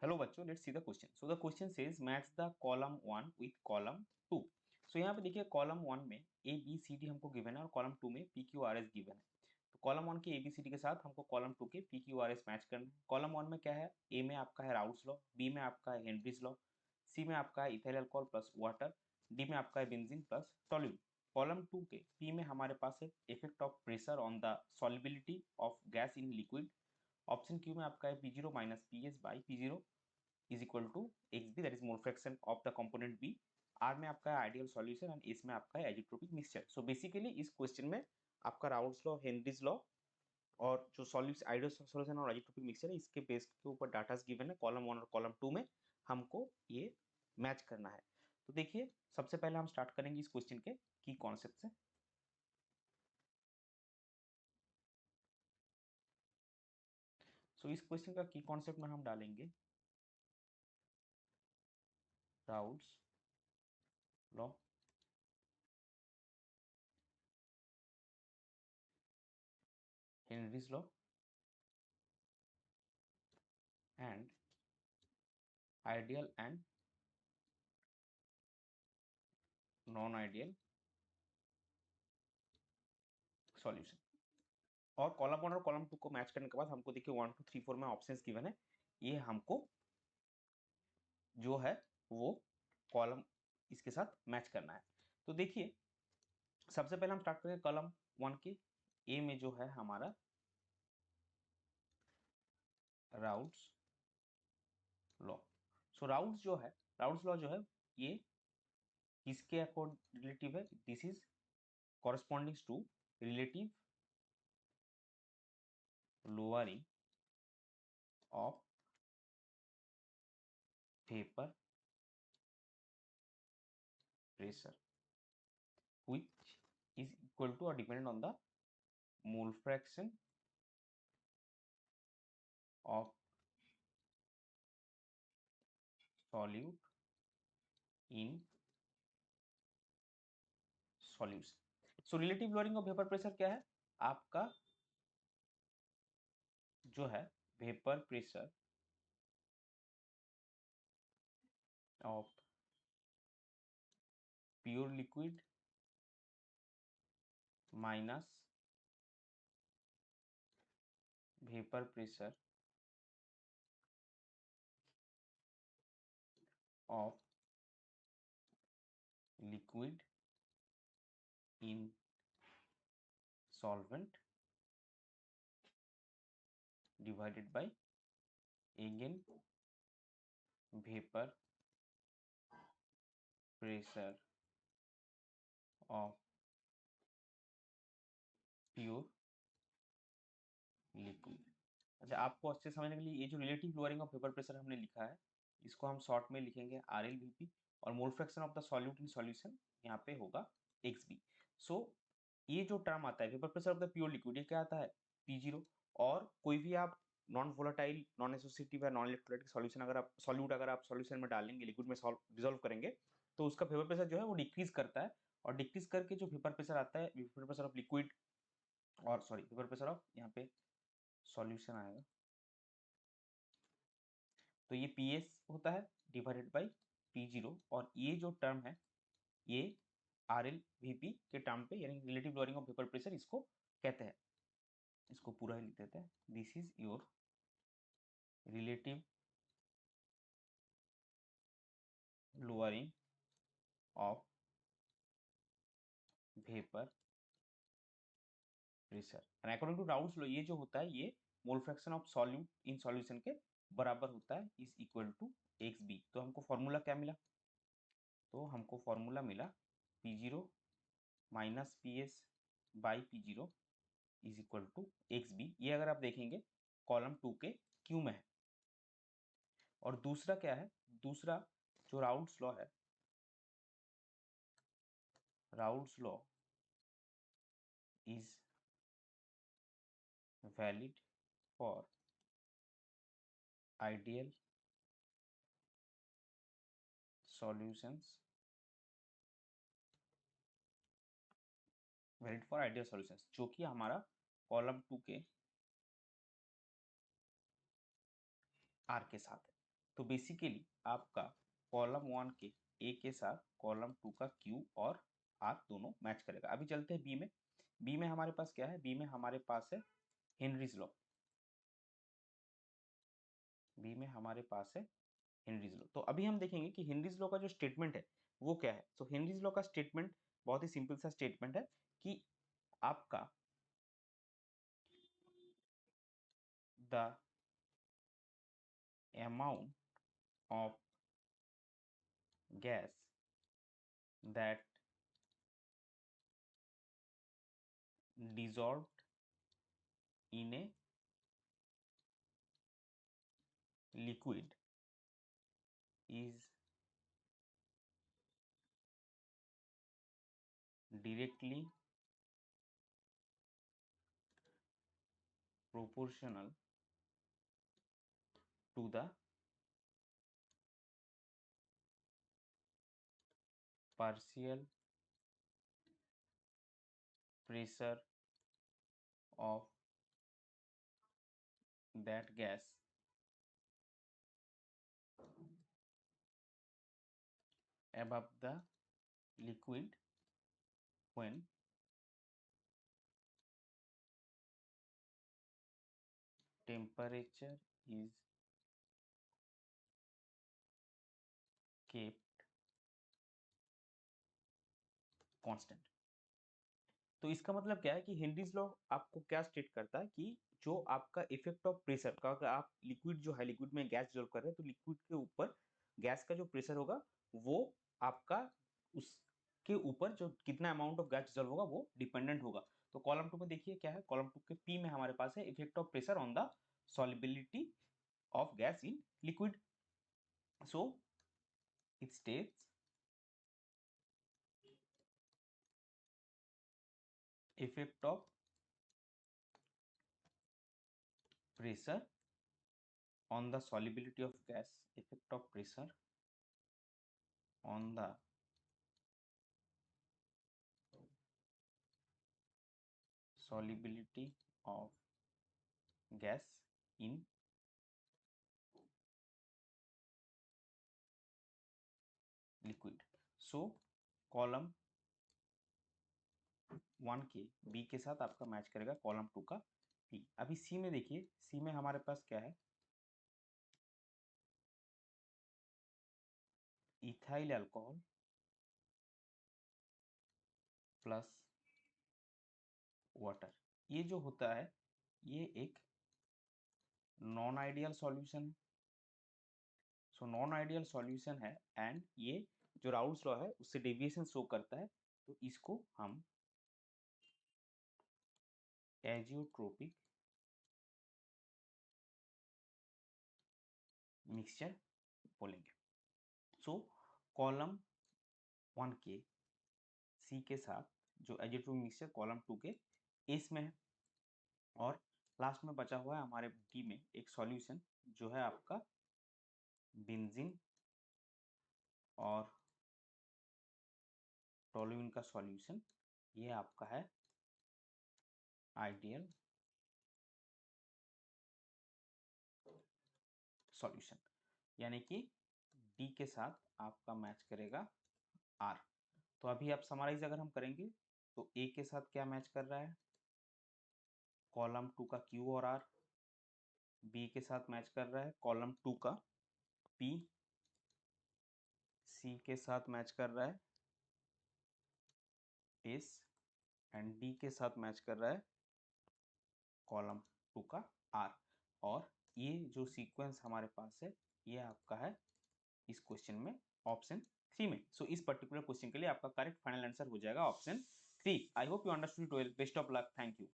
Hello बच्चों, let's see the question. So the question says match the column 1 with column 2। सो यहाँ पे देखिए column 1 में ए बी सी डी हमको given है और कॉलम 2 में P Q R S given है। तो कॉलम 1 के ए बी सी डी के साथ हमको कॉलम 2 के P Q R S match करना है। कॉलम 1 में क्या है, ए में आपका है राउल्स लॉ, बी में आपका है हेनरीज लॉ, सी में आपका है ethyl alcohol plus water, D में आपका है बेंजीन प्लस टोल्यूइन। कॉलम 2 के पी में हमारे पास है effect of pressure on the solubility of gas in liquid. Option Q में आपका है P zero minus P S by P zero is equal to xb, that is mole fraction of the component b। r में आपका है ideal solution and s में आपका है एजिट्रोपिक mixture. So basically इस क्वेश्चन में आपका राउल्स लॉ, हेनरीज लॉ और जो सॉल्यूशन आइडियल सॉल्यूशन और एजिट्रोपिक मिक्सचर है इसके बेस के ऊपर डाटास गिवन है। कॉलम 1 और कॉलम 2 में हमको ये मैच करना है। तो देखिए सबसे पहले हम स्टार्ट करेंगे इस क्वेश्चन के की कॉन्सेप्ट से। सो इस क्वेश्चन का की कॉन्सेप्ट में हम डालेंगे Raoult's law, Henry's law and ideal and non ideal solution. और कॉलम 1 और कॉलम 2 को मैच करने के बाद हमको देखिए 1 2 3 4 में ऑप्शंस गिवन है। ये हमको जो है वो कॉलम इसके साथ मैच करना है। तो देखिए सबसे पहले हम स्टार्ट करेंगे कॉलम 1 के। ए में जो है हमारा Raoult's law. So Raoult's law जो है ये किसके अकॉर्डिंग रिलेटिव है, this is corresponding to relative lowering of vapour pressure which is equal to or dependent on the mole fraction of solute in solution. So relative lowering of vapour pressure क्या है, आपका जो है vapour pressure of pure liquid minus vapour pressure of liquid in solvent divided by again vapour pressure of pure liquid. अच्छा, आपको अच्छे समझने के लिए ये जो relative lowering of vapour pressure हमने लिखा है इसको हम शॉर्ट में लिखेंगे आर एल वी पी, और मोल fraction of the solute in solution यहाँ पे होगा एक्स बी। सो ये जो टर्म आता है vapour pressure of the pure liquid, ये क्या आता है पी जीरो। और कोई भी आप नॉन वोलेटाइल, नॉन एसोसिएटिव या नॉन इलेक्ट्रोलाइटिक सॉल्यूशन अगर आप सॉल्यूशन में डालेंगे, लिक्विड में डिसॉल्व करेंगे, तो उसका वेपर प्रेशर जो है वो डिक्रीज करता है। और डिक्रीज करके जो वेपर प्रेशर आता है, वेपर प्रेशर ऑफ लिक्विड और सॉरी वेपर प्रेशर ऑफ यहाँ पे सॉल्यूशन आएगा, तो ये पी एस होता है डिवाइडेड बाई पी जीरो। और ये जो टर्म है ये आर एल वी पी के टर्म पे, यानी relative lowering of vapour pressure इसको कहते हैं। इसको पूरा ही लिख देते हैं, this is your relative lowering of vapour pressure and according to Raoult's law ये जो होता है ये mole fraction of solute in solution के बराबर होता है, is equal to X B. तो हमको फॉर्मूला क्या मिला, तो हमको फॉर्मूला मिला P zero minus P S by P zero is equal to X B. ये अगर आप देखेंगे कॉलम 2 के क्यू में है। और दूसरा क्या है, दूसरा जो राउल्स लॉ है, Raoult's law is valid for ideal solutions, valid for ideal solutions जो कि हमारा कॉलम 2 के आर के साथ है। तो बेसिकली आपका कॉलम 1 के ए के साथ कॉलम 2 का क्यू और आर दोनों मैच करेगा। अभी चलते हैं बी में। बी में हमारे पास क्या है? बी में हमारे पास है हेनरीज लॉ। बी में हमारे पास है हेनरीज लॉ। तो अभी हम देखेंगे कि हेनरीज लॉ का जो स्टेटमेंट है वो क्या है। तो हेनरीज लॉ का स्टेटमेंट बहुत ही सिंपल सा स्टेटमेंट है कि आपका the amount of gas that dissolved in a liquid is directly proportional to the partial pressure of that gas above the liquid when temperature is kept constant। तो इसका मतलब क्या है कि हेनरीज लॉ आपको क्या स्टेट करता है कि जो आपका इफेक्ट ऑफ प्रेशर का, अगर आप लिक्विड जो है, लिक्विड में गैस डिसॉल्व कर रहे हैं, तो लिक्विड के ऊपर गैस का जो प्रेशर होगा वो आपका उसके ऊपर जो कितना अमाउंट ऑफ गैस डिसॉल्व होगा वो डिपेंडेंट होगा। तो कॉलम 2 में देखिए क्या है, कॉलम 2 के पी में हमारे पास है effect of pressure on the solubility of gas in liquid। So it states effect of pressure on the solubility of gas, effect of pressure on the solubility of gas in liquid। So column 1 के B के साथ आपका match करेगा column 2 का P. अभी सी में देखिए, सी में हमारे पास क्या है, इथाइल अल्कोहल प्लस वाटर। ये जो होता है ये एक नॉन आइडियल सॉल्यूशन है। सो नॉन आइडियल सॉल्यूशन है एंड ये जो राउल्स लॉ है उससे डेविएशन शो करता है। तो इसको हम एजियोट्रोपिक मिक्सचर बोलेंगे। सो कॉलम 1 के सी के साथ जो एजियोट्रोपिक मिक्सचर कॉलम 2 के एस में है, और लास्ट में बचा हुआ है हमारे डी में एक सॉल्यूशन जो है आपका बेंजीन और टोलुइन का सॉल्यूशन। ये आपका है आइडियल सॉल्यूशन, यानी कि डी के साथ आपका मैच करेगा आर। तो अभी आप समराइज अगर हम करेंगे तो ए के साथ क्या मैच कर रहा है, कॉलम 2 का क्यू और आर। बी के साथ मैच कर रहा है कॉलम 2 का पी। सी के साथ मैच कर रहा है एस एंड डी के साथ मैच कर रहा है कॉलम 2 का आर। और ये जो सीक्वेंस हमारे पास है ये आपका है इस क्वेश्चन में ऑप्शन 3 में। सो इस पर्टिकुलर क्वेश्चन के लिए आपका करेक्ट फाइनल आंसर हो जाएगा option 3। I hope you understood it well. Best of luck. Thank you.